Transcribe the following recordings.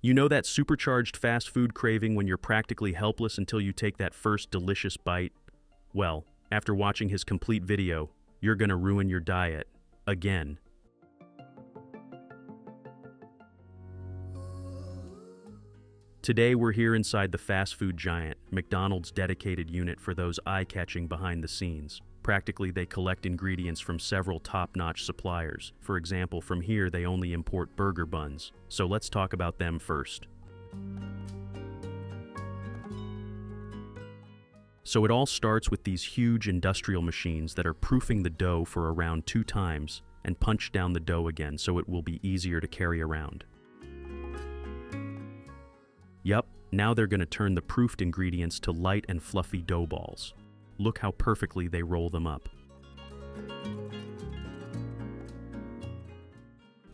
You know that supercharged fast food craving when you're practically helpless until you take that first delicious bite? Well, after watching his complete video, you're gonna ruin your diet. Again. Today we're here inside the fast food giant, McDonald's dedicated unit for those eye-catching behind the scenes. Practically, they collect ingredients from several top-notch suppliers. For example, from here they only import burger buns. So let's talk about them first. So it all starts with these huge industrial machines that are proofing the dough for around 2 times and punch down the dough again so it will be easier to carry around. Yup, now they're going to turn the proofed ingredients to light and fluffy dough balls. Look how perfectly they roll them up.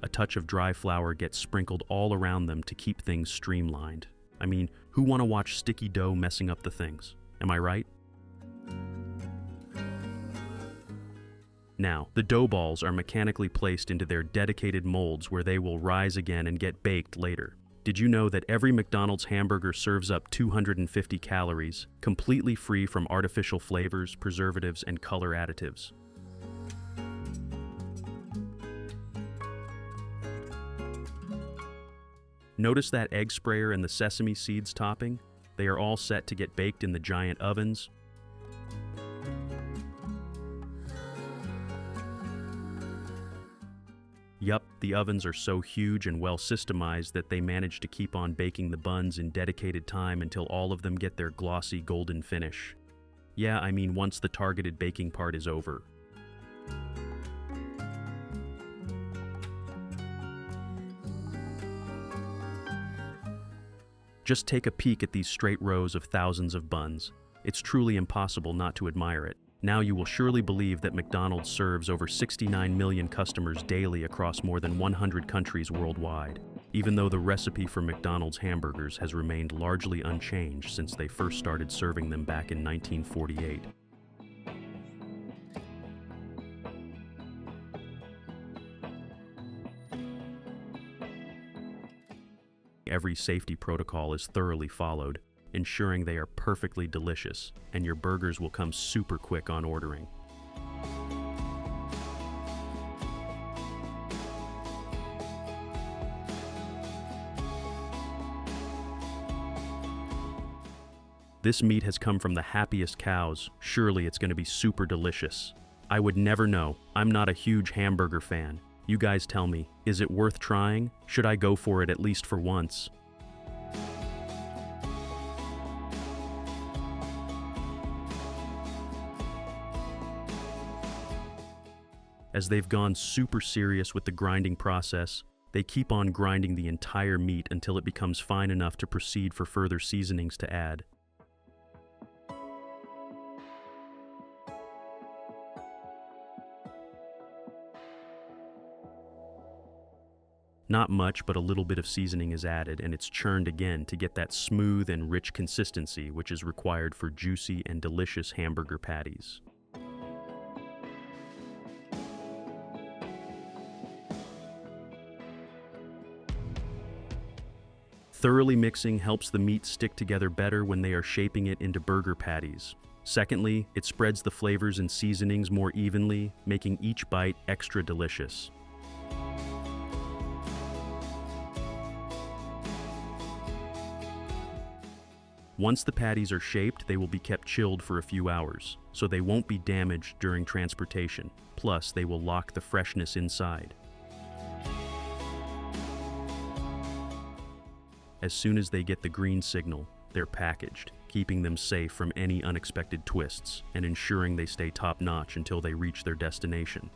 A touch of dry flour gets sprinkled all around them to keep things streamlined. I mean, who want to watch sticky dough messing up the things? Am I right? Now, the dough balls are mechanically placed into their dedicated molds where they will rise again and get baked later. Did you know that every McDonald's hamburger serves up 250 calories, completely free from artificial flavors, preservatives, and color additives? Notice that egg sprayer and the sesame seeds topping? They are all set to get baked in the giant ovens. Yup, the ovens are so huge and well systemized that they manage to keep on baking the buns in dedicated time until all of them get their glossy golden finish. Yeah, I mean once the targeted baking part is over. Just take a peek at these straight rows of thousands of buns. It's truly impossible not to admire it. Now you will surely believe that McDonald's serves over 69 million customers daily across more than 100 countries worldwide, even though the recipe for McDonald's hamburgers has remained largely unchanged since they first started serving them back in 1948. Every safety protocol is thoroughly followed, ensuring they are perfectly delicious, and your burgers will come super quick on ordering. This meat has come from the happiest cows. Surely it's going to be super delicious. I would never know. I'm not a huge hamburger fan. You guys tell me, is it worth trying? Should I go for it at least for once? As they've gone super serious with the grinding process, they keep on grinding the entire meat until it becomes fine enough to proceed for further seasonings to add. Not much, but a little bit of seasoning is added, and it's churned again to get that smooth and rich consistency which is required for juicy and delicious hamburger patties. Thoroughly mixing helps the meat stick together better when they are shaping it into burger patties. Secondly, it spreads the flavors and seasonings more evenly, making each bite extra delicious. Once the patties are shaped, they will be kept chilled for a few hours, so they won't be damaged during transportation. Plus, they will lock the freshness inside. As soon as they get the green signal, they're packaged, keeping them safe from any unexpected twists and ensuring they stay top-notch until they reach their destination.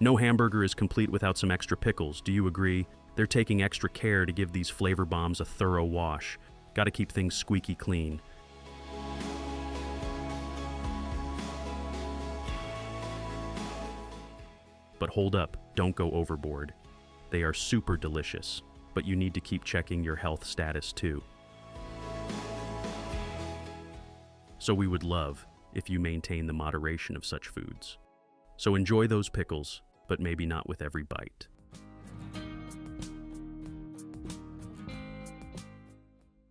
No hamburger is complete without some extra pickles, do you agree? They're taking extra care to give these flavor bombs a thorough wash. Gotta keep things squeaky clean. But hold up, don't go overboard. They are super delicious, but you need to keep checking your health status too. So we would love if you maintain the moderation of such foods. So enjoy those pickles, but maybe not with every bite.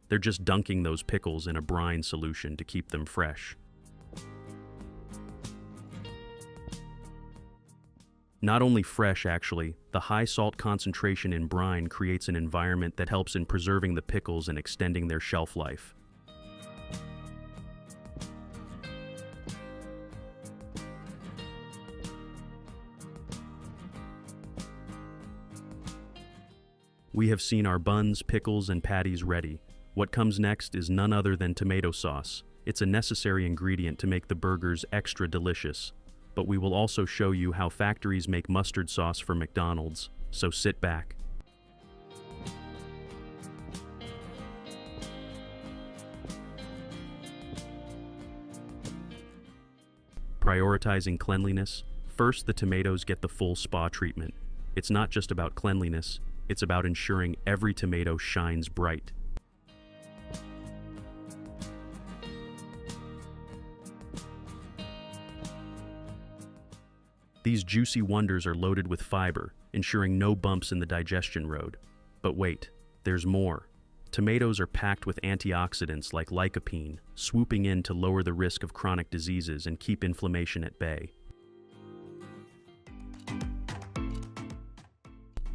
They're just dunking those pickles in a brine solution to keep them fresh. Not only fresh, actually, the high salt concentration in brine creates an environment that helps in preserving the pickles and extending their shelf life. We have seen our buns, pickles, and patties ready. What comes next is none other than tomato sauce. It's a necessary ingredient to make the burgers extra delicious. But we will also show you how factories make mustard sauce for McDonald's, so sit back. Prioritizing cleanliness. First, the tomatoes get the full spa treatment. It's not just about cleanliness, it's about ensuring every tomato shines bright. These juicy wonders are loaded with fiber, ensuring no bumps in the digestion road. But wait, there's more. Tomatoes are packed with antioxidants like lycopene, swooping in to lower the risk of chronic diseases and keep inflammation at bay.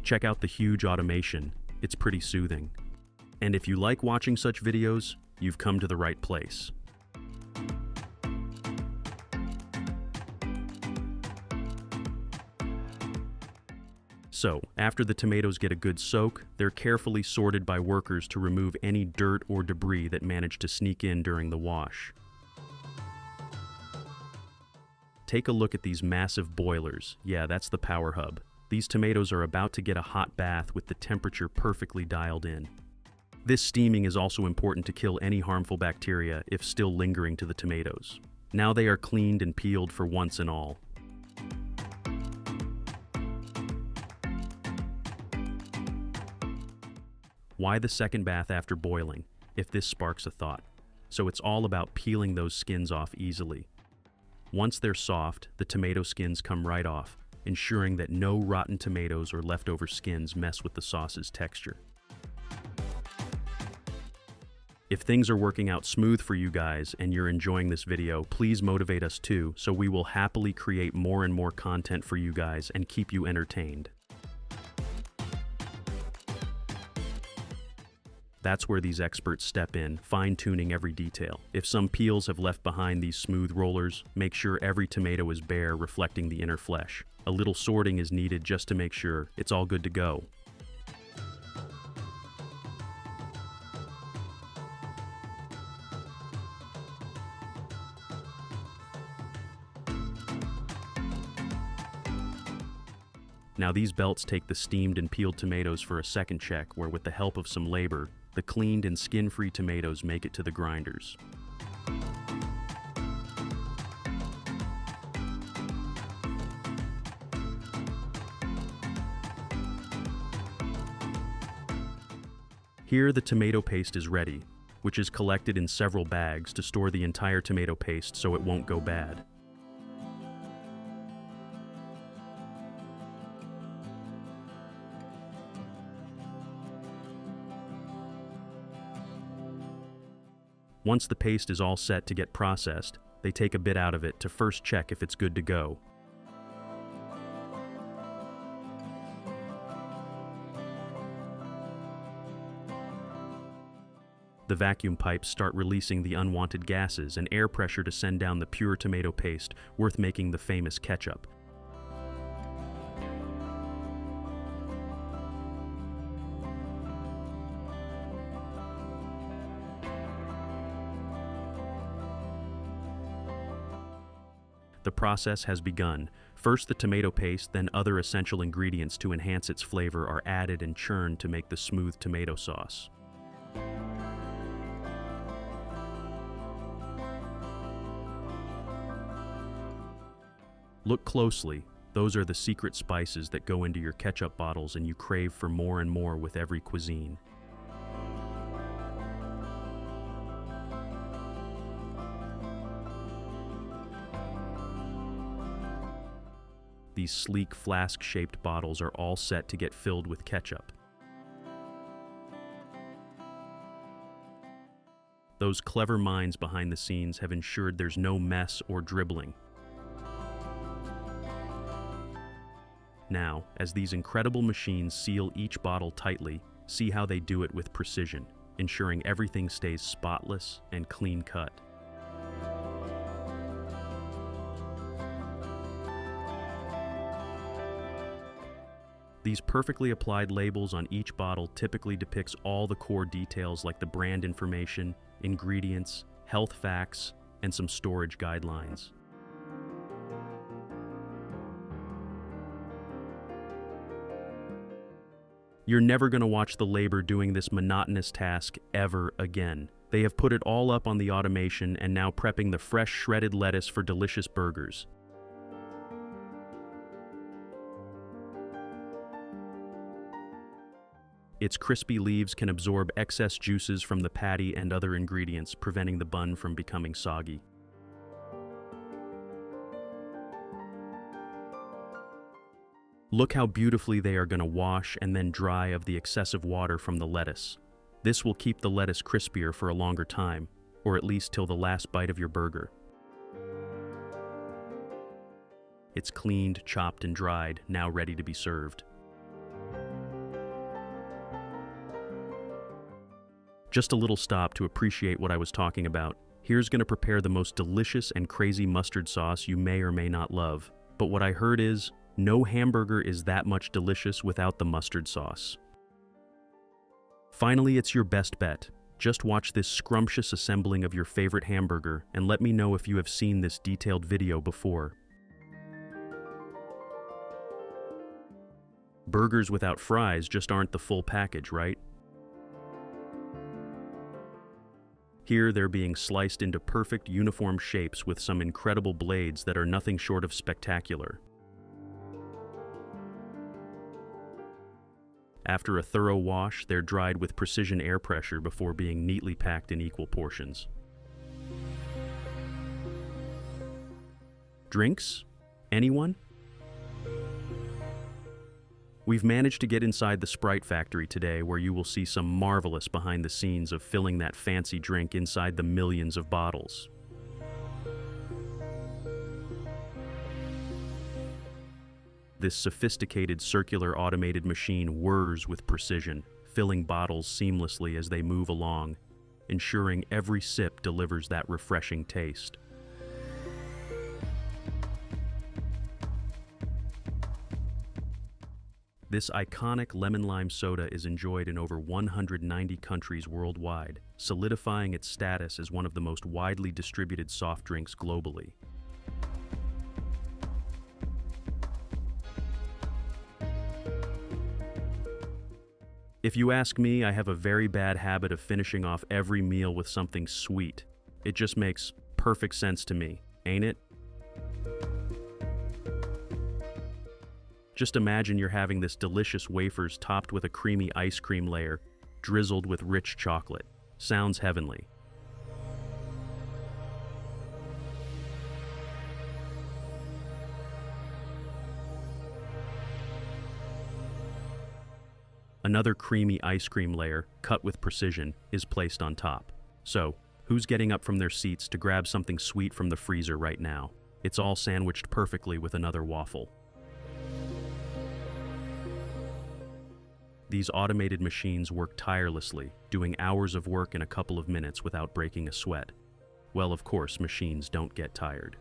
Check out the huge automation. It's pretty soothing. And if you like watching such videos, you've come to the right place. So, after the tomatoes get a good soak, they're carefully sorted by workers to remove any dirt or debris that managed to sneak in during the wash. Take a look at these massive boilers. Yeah, that's the power hub. These tomatoes are about to get a hot bath with the temperature perfectly dialed in. This steaming is also important to kill any harmful bacteria if still lingering to the tomatoes. Now they are cleaned and peeled for once and all. Why the second bath after boiling, if this sparks a thought? So it's all about peeling those skins off easily. Once they're soft, the tomato skins come right off, ensuring that no rotten tomatoes or leftover skins mess with the sauce's texture. If things are working out smooth for you guys and you're enjoying this video, please motivate us too, so we will happily create more and more content for you guys and keep you entertained. That's where these experts step in, fine-tuning every detail. If some peels have left behind these smooth rollers, make sure every tomato is bare, reflecting the inner flesh. A little sorting is needed just to make sure it's all good to go. Now these belts take the steamed and peeled tomatoes for a second check, where with the help of some labor, the cleaned and skin-free tomatoes make it to the grinders. Here the tomato paste is ready, which is collected in several bags to store the entire tomato paste so it won't go bad. Once the paste is all set to get processed, they take a bit out of it to first check if it's good to go. The vacuum pipes start releasing the unwanted gases and air pressure to send down the pure tomato paste, worth making the famous ketchup. The process has begun. First the tomato paste, then other essential ingredients to enhance its flavor are added and churned to make the smooth tomato sauce. Look closely. Those are the secret spices that go into your ketchup bottles and you crave for more and more with every cuisine. These sleek flask-shaped bottles are all set to get filled with ketchup. Those clever minds behind the scenes have ensured there's no mess or dribbling. Now, as these incredible machines seal each bottle tightly, see how they do it with precision, ensuring everything stays spotless and clean-cut. These perfectly applied labels on each bottle typically depicts all the core details like the brand information, ingredients, health facts, and some storage guidelines. You're never going to watch the labor doing this monotonous task ever again. They have put it all up on the automation and now prepping the fresh shredded lettuce for delicious burgers. Its crispy leaves can absorb excess juices from the patty and other ingredients, preventing the bun from becoming soggy. Look how beautifully they are going to wash and then dry of the excessive water from the lettuce. This will keep the lettuce crispier for a longer time, or at least till the last bite of your burger. It's cleaned, chopped, and dried, now ready to be served. Just a little stop to appreciate what I was talking about. Here's going to prepare the most delicious and crazy mustard sauce you may or may not love. But what I heard is, no hamburger is that much delicious without the mustard sauce. Finally, it's your best bet. Just watch this scrumptious assembling of your favorite hamburger and let me know if you have seen this detailed video before. Burgers without fries just aren't the full package, right? Here, they're being sliced into perfect uniform shapes with some incredible blades that are nothing short of spectacular. After a thorough wash, they're dried with precision air pressure before being neatly packed in equal portions. Drinks? Anyone? We've managed to get inside the Sprite factory today, where you will see some marvelous behind the scenes of filling that fancy drink inside the millions of bottles. This sophisticated circular automated machine whirs with precision, filling bottles seamlessly as they move along, ensuring every sip delivers that refreshing taste. This iconic lemon-lime soda is enjoyed in over 190 countries worldwide, solidifying its status as one of the most widely distributed soft drinks globally. If you ask me, I have a very bad habit of finishing off every meal with something sweet. It just makes perfect sense to me, ain't it? Just imagine you're having this delicious wafers topped with a creamy ice cream layer, drizzled with rich chocolate. Sounds heavenly. Another creamy ice cream layer, cut with precision, is placed on top. So, who's getting up from their seats to grab something sweet from the freezer right now? It's all sandwiched perfectly with another waffle. These automated machines work tirelessly, doing hours of work in a couple of minutes without breaking a sweat. Well, of course, machines don't get tired.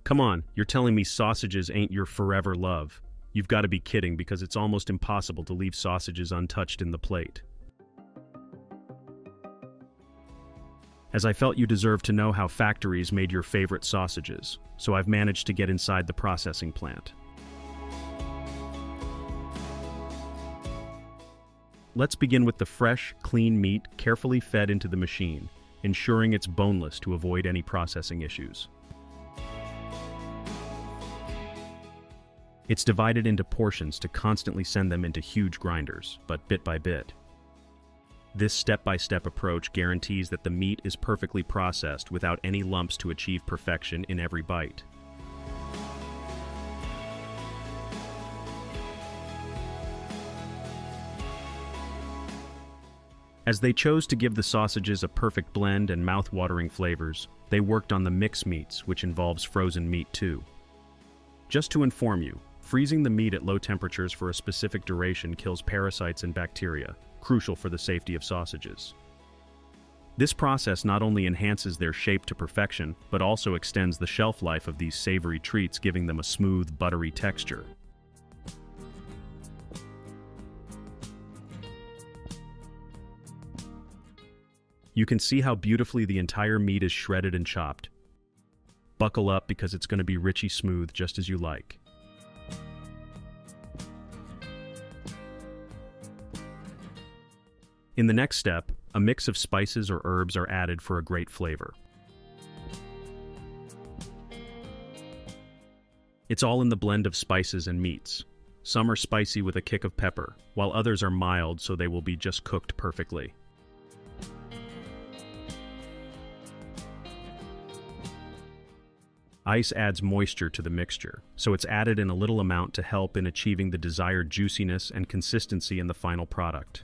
Come on, you're telling me sausages ain't your forever love. You've got to be kidding, because it's almost impossible to leave sausages untouched in the plate. As I felt you deserved to know how factories made your favorite sausages, so I've managed to get inside the processing plant. Let's begin with the fresh, clean meat carefully fed into the machine, ensuring it's boneless to avoid any processing issues. It's divided into portions to constantly send them into huge grinders, but bit by bit. This step-by-step approach guarantees that the meat is perfectly processed without any lumps to achieve perfection in every bite. As they chose to give the sausages a perfect blend and mouth-watering flavors, they worked on the mix meats, which involves frozen meat too. Just to inform you, freezing the meat at low temperatures for a specific duration kills parasites and bacteria, crucial for the safety of sausages. This process not only enhances their shape to perfection, but also extends the shelf life of these savory treats, giving them a smooth, buttery texture. You can see how beautifully the entire meat is shredded and chopped. Buckle up because it's going to be richy smooth just as you like. In the next step, a mix of spices or herbs are added for a great flavor. It's all in the blend of spices and meats. Some are spicy with a kick of pepper, while others are mild so they will be just cooked perfectly. Ice adds moisture to the mixture, so it's added in a little amount to help in achieving the desired juiciness and consistency in the final product.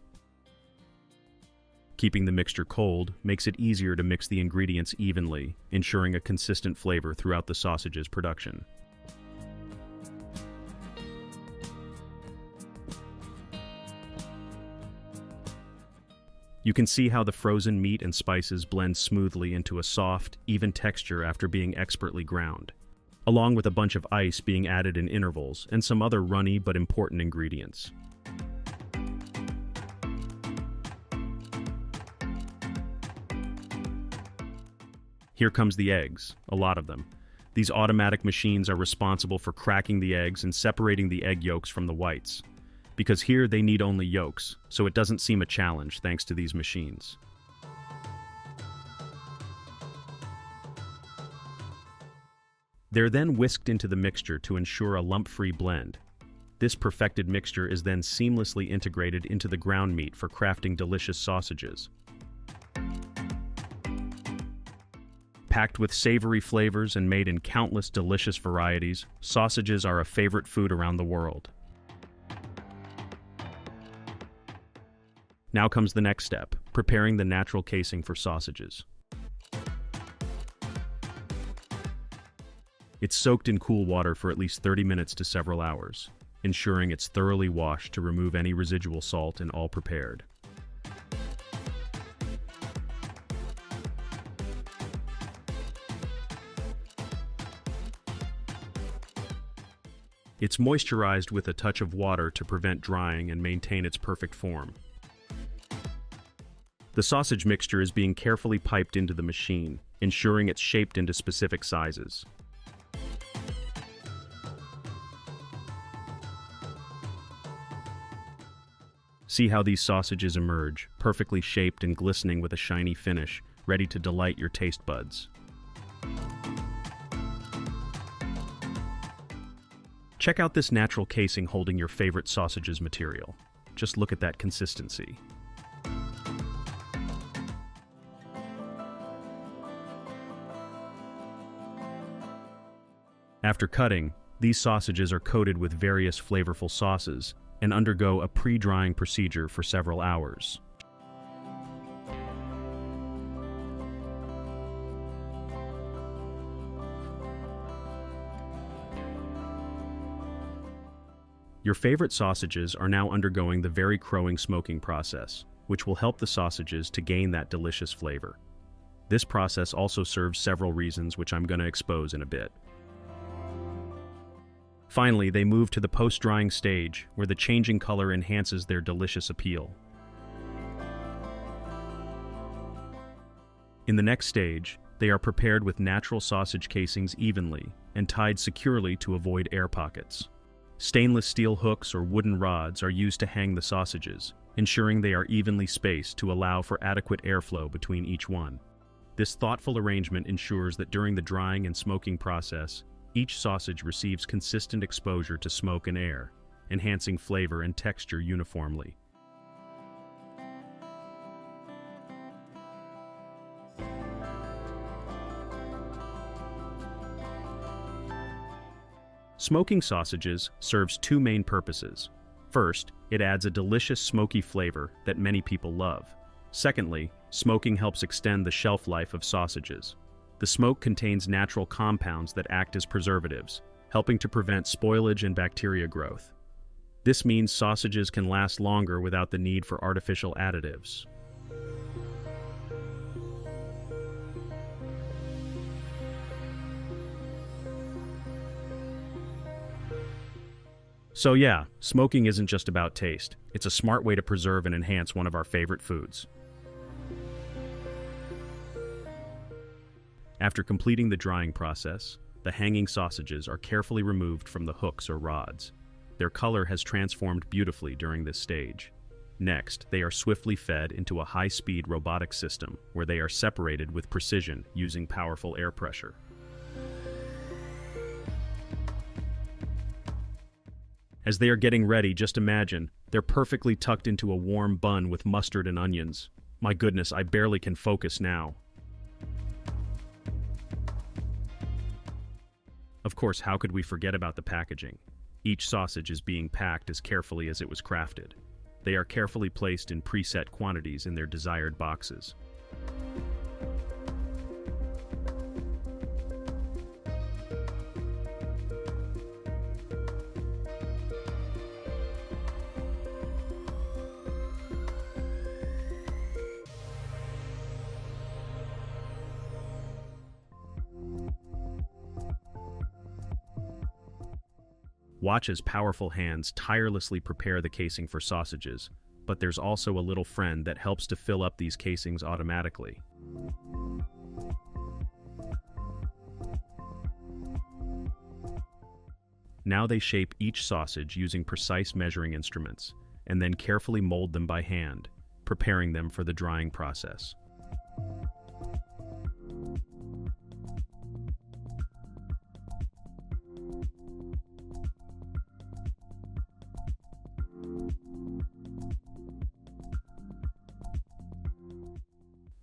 Keeping the mixture cold makes it easier to mix the ingredients evenly, ensuring a consistent flavor throughout the sausage's production. You can see how the frozen meat and spices blend smoothly into a soft, even texture after being expertly ground, along with a bunch of ice being added in intervals and some other runny but important ingredients. Here comes the eggs, a lot of them. These automatic machines are responsible for cracking the eggs and separating the egg yolks from the whites, because here they need only yolks, so it doesn't seem a challenge thanks to these machines. They're then whisked into the mixture to ensure a lump-free blend. This perfected mixture is then seamlessly integrated into the ground meat for crafting delicious sausages. Packed with savory flavors and made in countless delicious varieties, sausages are a favorite food around the world. Now comes the next step, preparing the natural casing for sausages. It's soaked in cool water for at least 30 minutes to several hours, ensuring it's thoroughly washed to remove any residual salt and all prepared. It's moisturized with a touch of water to prevent drying and maintain its perfect form. The sausage mixture is being carefully piped into the machine, ensuring it's shaped into specific sizes. See how these sausages emerge, perfectly shaped and glistening with a shiny finish, ready to delight your taste buds. Check out this natural casing holding your favorite sausages material. Just look at that consistency. After cutting, these sausages are coated with various flavorful sauces and undergo a pre-drying procedure for several hours. Your favorite sausages are now undergoing the very crowing smoking process, which will help the sausages to gain that delicious flavor. This process also serves several reasons, which I'm going to expose in a bit. Finally, they move to the post-drying stage, where the changing color enhances their delicious appeal. In the next stage, they are prepared with natural sausage casings evenly and tied securely to avoid air pockets. Stainless steel hooks or wooden rods are used to hang the sausages, ensuring they are evenly spaced to allow for adequate airflow between each one. This thoughtful arrangement ensures that during the drying and smoking process, each sausage receives consistent exposure to smoke and air, enhancing flavor and texture uniformly. Smoking sausages serves two main purposes. First, it adds a delicious smoky flavor that many people love. Secondly, smoking helps extend the shelf life of sausages. The smoke contains natural compounds that act as preservatives, helping to prevent spoilage and bacteria growth. This means sausages can last longer without the need for artificial additives. So yeah, smoking isn't just about taste. It's a smart way to preserve and enhance one of our favorite foods. After completing the drying process, the hanging sausages are carefully removed from the hooks or rods. Their color has transformed beautifully during this stage. Next, they are swiftly fed into a high-speed robotic system where they are separated with precision using powerful air pressure. As they are getting ready, just imagine, they're perfectly tucked into a warm bun with mustard and onions. My goodness, I barely can focus now. Of course, how could we forget about the packaging? Each sausage is being packed as carefully as it was crafted. They are carefully placed in preset quantities in their desired boxes. Watch as powerful hands tirelessly prepare the casing for sausages, but there's also a little friend that helps to fill up these casings automatically. Now they shape each sausage using precise measuring instruments, and then carefully mold them by hand, preparing them for the drying process.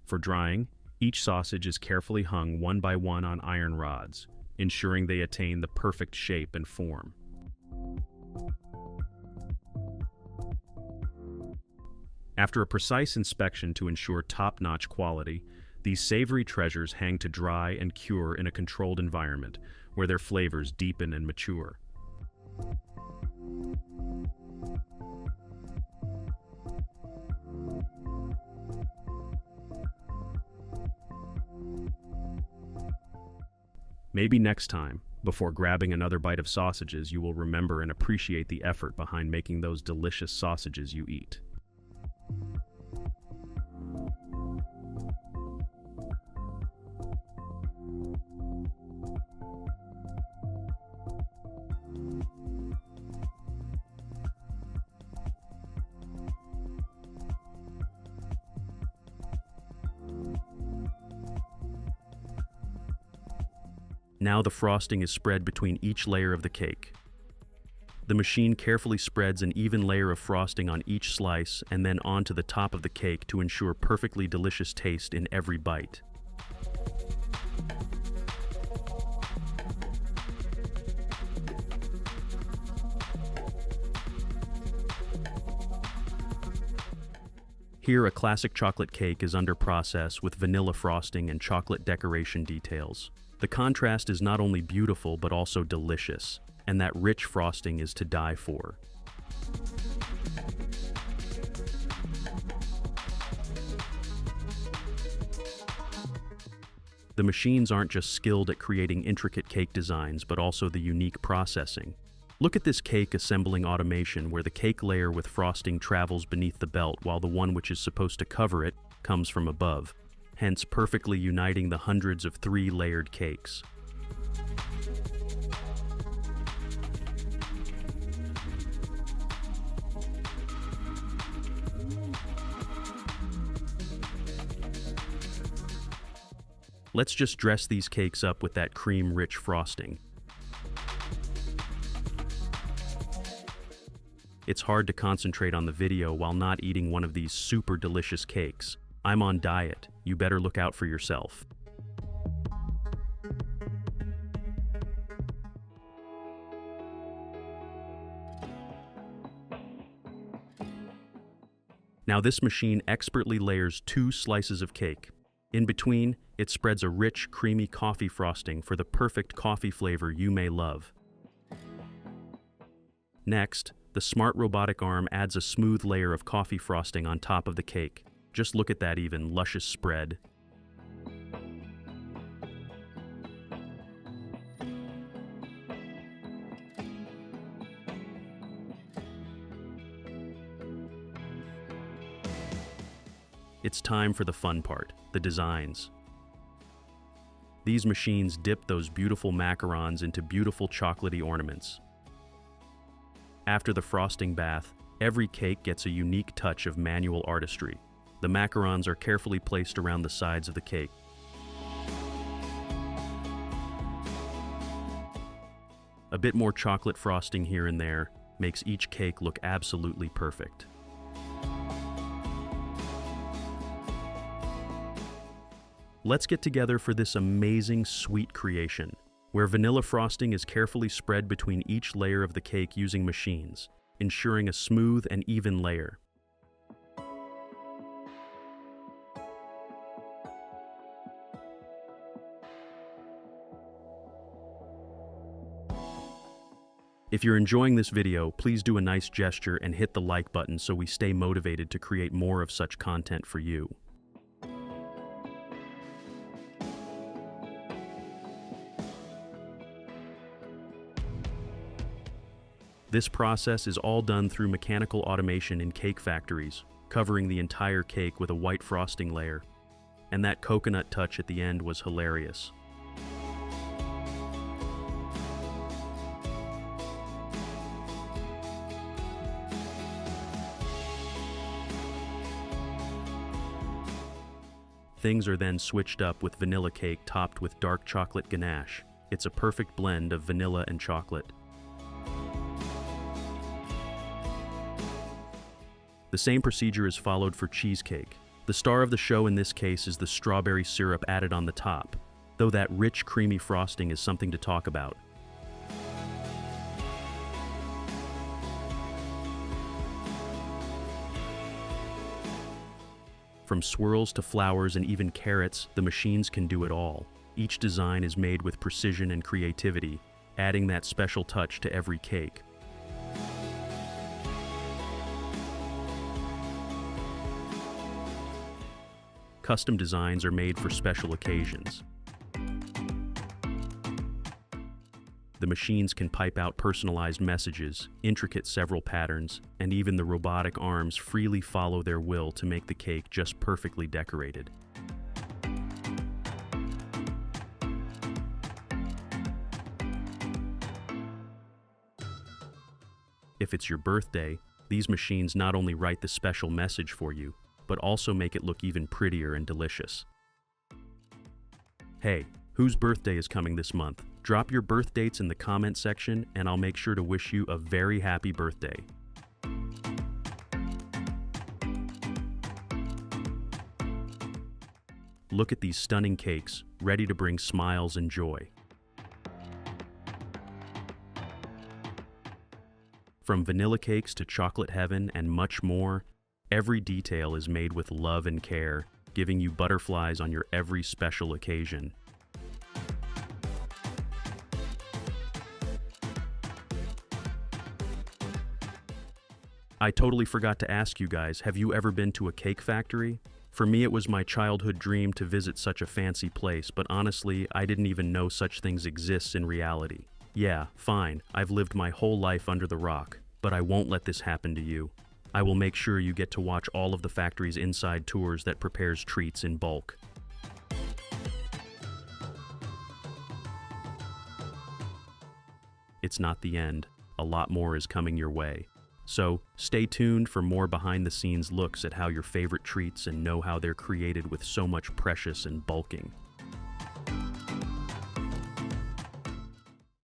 For drying, each sausage is carefully hung one by one on iron rods, ensuring they attain the perfect shape and form. After a precise inspection to ensure top-notch quality, these savory treasures hang to dry and cure in a controlled environment, where their flavors deepen and mature. Maybe next time, before grabbing another bite of sausages, you will remember and appreciate the effort behind making those delicious sausages you eat. Now the frosting is spread between each layer of the cake. The machine carefully spreads an even layer of frosting on each slice and then onto the top of the cake to ensure perfectly delicious taste in every bite. Here, a classic chocolate cake is under process with vanilla frosting and chocolate decoration details. The contrast is not only beautiful but also delicious, and that rich frosting is to die for. The machines aren't just skilled at creating intricate cake designs, but also the unique processing. Look at this cake assembling automation where the cake layer with frosting travels beneath the belt while the one which is supposed to cover it comes from above, hence perfectly uniting the hundreds of three-layered cakes. Let's just dress these cakes up with that cream-rich frosting. It's hard to concentrate on the video while not eating one of these super delicious cakes. I'm on diet. You better look out for yourself. Now this machine expertly layers 2 slices of cake. In between, it spreads a rich, creamy coffee frosting for the perfect coffee flavor you may love. Next, the smart robotic arm adds a smooth layer of coffee frosting on top of the cake. Just look at that even luscious spread. It's time for the fun part, the designs. These machines dip those beautiful macarons into beautiful chocolatey ornaments. After the frosting bath, every cake gets a unique touch of manual artistry. The macarons are carefully placed around the sides of the cake. A bit more chocolate frosting here and there makes each cake look absolutely perfect. Let's get together for this amazing sweet creation, where vanilla frosting is carefully spread between each layer of the cake using machines, ensuring a smooth and even layer. If you're enjoying this video, please do a nice gesture and hit the like button so we stay motivated to create more of such content for you. This process is all done through mechanical automation in cake factories, covering the entire cake with a white frosting layer. And that coconut touch at the end was hilarious. Things are then switched up with vanilla cake topped with dark chocolate ganache. It's a perfect blend of vanilla and chocolate. The same procedure is followed for cheesecake. The star of the show in this case is the strawberry syrup added on the top, though that rich, creamy frosting is something to talk about. From swirls to flowers and even carrots, the machines can do it all. Each design is made with precision and creativity, adding that special touch to every cake. Custom designs are made for special occasions. The machines can pipe out personalized messages, intricate several patterns, and even the robotic arms freely follow their will to make the cake just perfectly decorated. If it's your birthday, these machines not only write the special message for you, but also make it look even prettier and delicious. Hey, whose birthday is coming this month? Drop your birth dates in the comment section and I'll make sure to wish you a very happy birthday. Look at these stunning cakes, ready to bring smiles and joy. From vanilla cakes to chocolate heaven and much more, every detail is made with love and care, giving you butterflies on your every special occasion. I totally forgot to ask you guys, have you ever been to a cake factory? For me, it was my childhood dream to visit such a fancy place, but honestly, I didn't even know such things exist in reality. Yeah, fine, I've lived my whole life under the rock, but I won't let this happen to you. I will make sure you get to watch all of the factory's inside tours that prepares treats in bulk. It's not the end. A lot more is coming your way. So, stay tuned for more behind-the-scenes looks at how your favorite treats and know how they're created with so much precious and bulking.